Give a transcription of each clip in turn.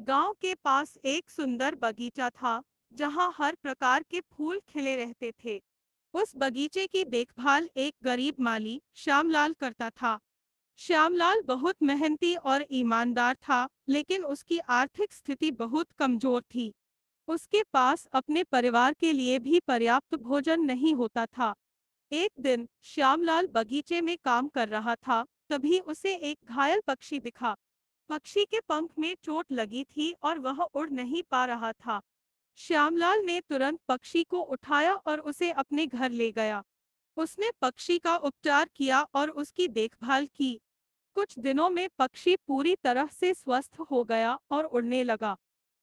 गांव के पास एक सुंदर बगीचा था, जहां हर प्रकार के फूल खिले रहते थे। उस बगीचे की देखभाल एक गरीब माली श्यामलाल करता था। श्यामलाल बहुत मेहनती और ईमानदार था, लेकिन उसकी आर्थिक स्थिति बहुत कमजोर थी। उसके पास अपने परिवार के लिए भी पर्याप्त भोजन नहीं होता था। एक दिन श्यामलाल बगीचे में काम कर रहा था, तभी उसे एक घायल पक्षी दिखा। पक्षी के पंख में चोट लगी थी और वह उड़ नहीं पा रहा था। श्यामलाल ने तुरंत पक्षी को उठाया और उसे अपने घर ले गया। उसने पक्षी का उपचार किया और उसकी देखभाल की। कुछ दिनों में पक्षी पूरी तरह से स्वस्थ हो गया और उड़ने लगा।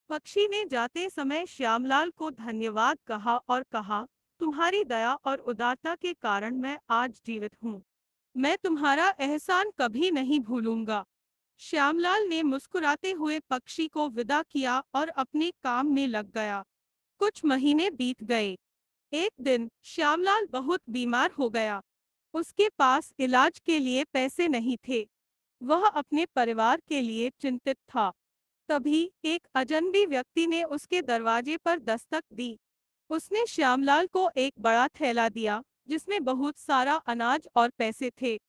पक्षी ने जाते समय श्यामलाल को धन्यवाद कहा और कहा, तुम्हारी दया और उदारता के कारण मैं आज जीवित हूँ। मैं तुम्हारा एहसान कभी नहीं भूलूंगा। श्यामलाल ने मुस्कुराते हुए पक्षी को विदा किया और अपने काम में लग गया। कुछ महीने बीत गए। एक दिन श्यामलाल बहुत बीमार हो गया। उसके पास इलाज के लिए पैसे नहीं थे। वह अपने परिवार के लिए चिंतित था। तभी एक अजनबी व्यक्ति ने उसके दरवाजे पर दस्तक दी। उसने श्यामलाल को एक बड़ा थैला दिया, जिसमें बहुत सारा अनाज और पैसे थे।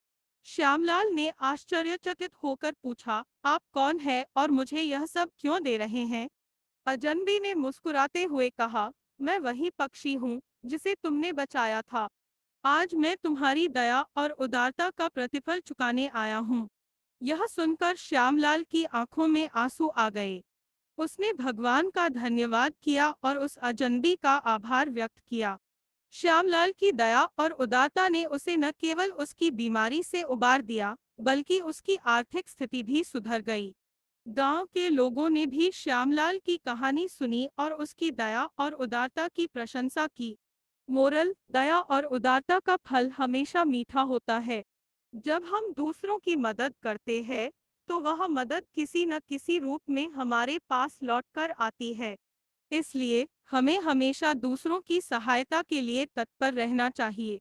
श्यामलाल ने आश्चर्यचकित होकर पूछा, आप कौन है और मुझे यह सब क्यों दे रहे हैं? अजनबी ने मुस्कुराते हुए कहा, मैं वही पक्षी हूँ जिसे तुमने बचाया था। आज मैं तुम्हारी दया और उदारता का प्रतिफल चुकाने आया हूँ। यह सुनकर श्यामलाल की आंखों में आंसू आ गए। उसने भगवान का धन्यवाद किया और उस अजनबी का आभार व्यक्त किया। श्यामलाल की दया और उदारता ने उसे न केवल उसकी बीमारी से उबार दिया, बल्कि उसकी आर्थिक स्थिति भी सुधर गई। गांव के लोगों ने भी श्यामलाल की कहानी सुनी और उसकी दया और उदारता की प्रशंसा की। मोरल: दया और उदारता का फल हमेशा मीठा होता है। जब हम दूसरों की मदद करते हैं, तो वह मदद किसी न किसी रूप में हमारे पास लौट कर आती है। इसलिए हमें हमेशा दूसरों की सहायता के लिए तत्पर रहना चाहिए।